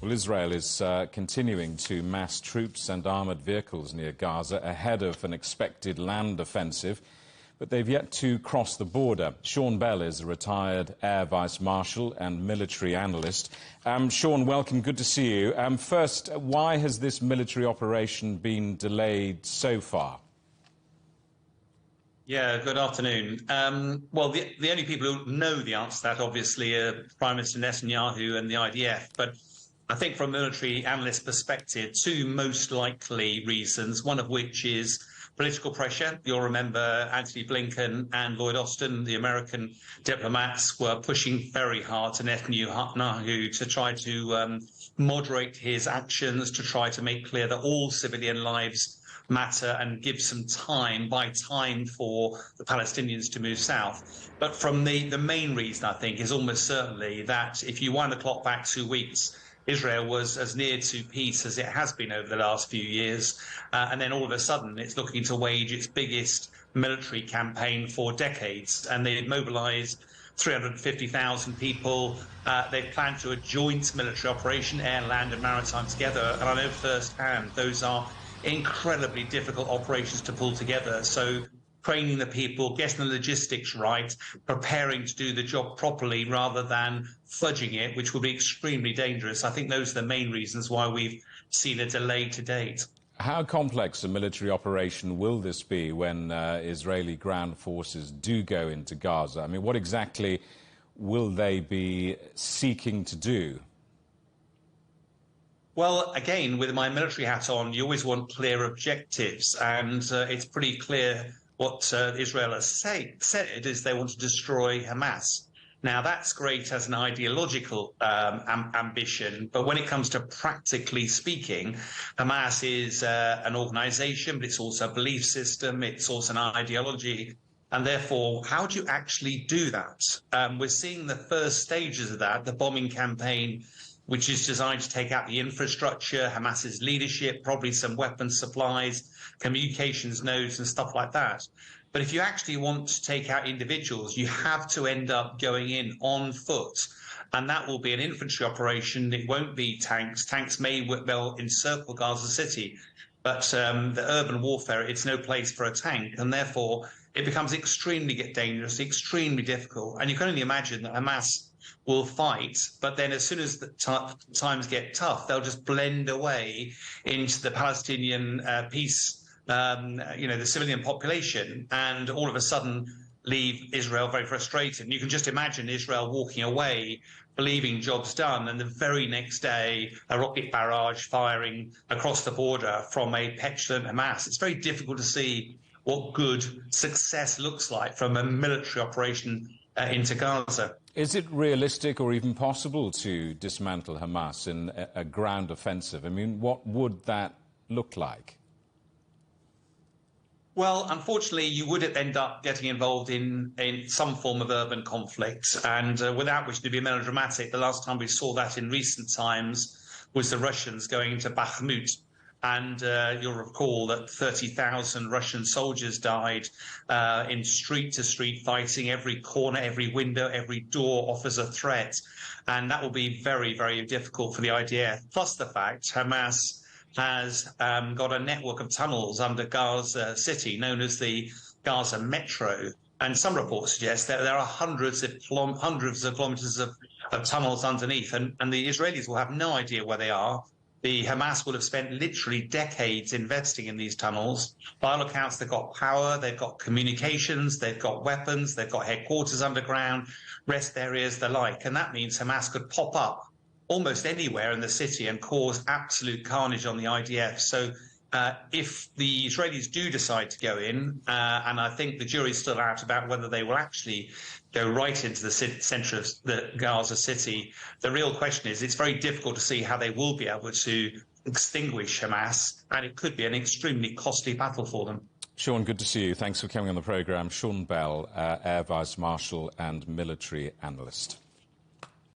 Well, Israel is continuing to mass troops and armoured vehicles near Gaza ahead of an expected land offensive, but they've yet to cross the border. Sean Bell is a retired Air Vice-Marshal and military analyst. Sean, welcome. Good to see you. First, why has this military operation been delayed so far? Yeah, good afternoon. Well, the only people who know the answer to that, obviously, are Prime Minister Netanyahu and the IDF. But I think from a military analyst perspective, two most likely reasons, one of which is political pressure. You'll remember Anthony Blinken and Lloyd Austin, the American diplomats, were pushing very hard to Netanyahu to try to moderate his actions, to try to make clear that all civilian lives matter and give some time for the Palestinians to move south. But from the main reason, I think, is almost certainly that if you wind the clock back 2 weeks, Israel was as near to peace as it has been over the last few years. And then all of a sudden, it's looking to wage its biggest military campaign for decades. And they've mobilized 350,000 people. They've planned to a joint military operation, air, land and maritime together. And I know firsthand those are incredibly difficult operations to pull together. So training the people, getting the logistics right, preparing to do the job properly rather than fudging it, which would be extremely dangerous. I think those are the main reasons why we've seen a delay to date. How complex a military operation will this be when Israeli ground forces do go into Gaza? I mean, what exactly will they be seeking to do? Well, again, with my military hat on, you always want clear objectives, and it's pretty clear what Israel has said is they want to destroy Hamas. Now, that's great as an ideological ambition, but when it comes to practically speaking, Hamas is an organization, but it's also a belief system, it's also an ideology. And therefore, how do you actually do that? We're seeing the first stages of that, the bombing campaign, which is designed to take out the infrastructure, Hamas's leadership, probably some weapons supplies, communications nodes and stuff like that. But if you actually want to take out individuals, you have to end up going in on foot. And that will be an infantry operation. It won't be tanks. Tanks may well encircle Gaza City. But the urban warfare, it's no place for a tank. And therefore, it becomes extremely dangerous, extremely difficult. And you can only imagine that Hamas will fight, but then as soon as the times get tough, they'll just blend away into the Palestinian peace, the civilian population, and all of a sudden leave Israel very frustrated. And you can just imagine Israel walking away, believing job's done, and the very next day, a rocket barrage firing across the border from a petulant Hamas. It's very difficult to see what good success looks like from a military operation into Gaza. Is it realistic or even possible to dismantle Hamas in a ground offensive? I mean, what would that look like? Well, unfortunately, you would end up getting involved in some form of urban conflict, and without wishing to be melodramatic, the last time we saw that in recent times was the Russians going into Bakhmut. And you'll recall that 30,000 Russian soldiers died in street-to-street fighting. Every corner, every window, every door offers a threat. And that will be very, very difficult for the IDF. Plus the fact Hamas has got a network of tunnels under Gaza City known as the Gaza Metro. And some reports suggest that there are hundreds of kilometers of tunnels underneath. And the Israelis will have no idea where they are. The Hamas will have spent literally decades investing in these tunnels. By all accounts, they've got power, they've got communications, they've got weapons, they've got headquarters underground, rest areas, the like. And that means Hamas could pop up almost anywhere in the city and cause absolute carnage on the IDF. So if the Israelis do decide to go in, and I think the jury's still out about whether they will actually go right into the centre of the Gaza City, the real question is it's very difficult to see how they will be able to extinguish Hamas, and it could be an extremely costly battle for them. Sean, good to see you. Thanks for coming on the programme. Sean Bell, Air Vice-Marshal and military analyst.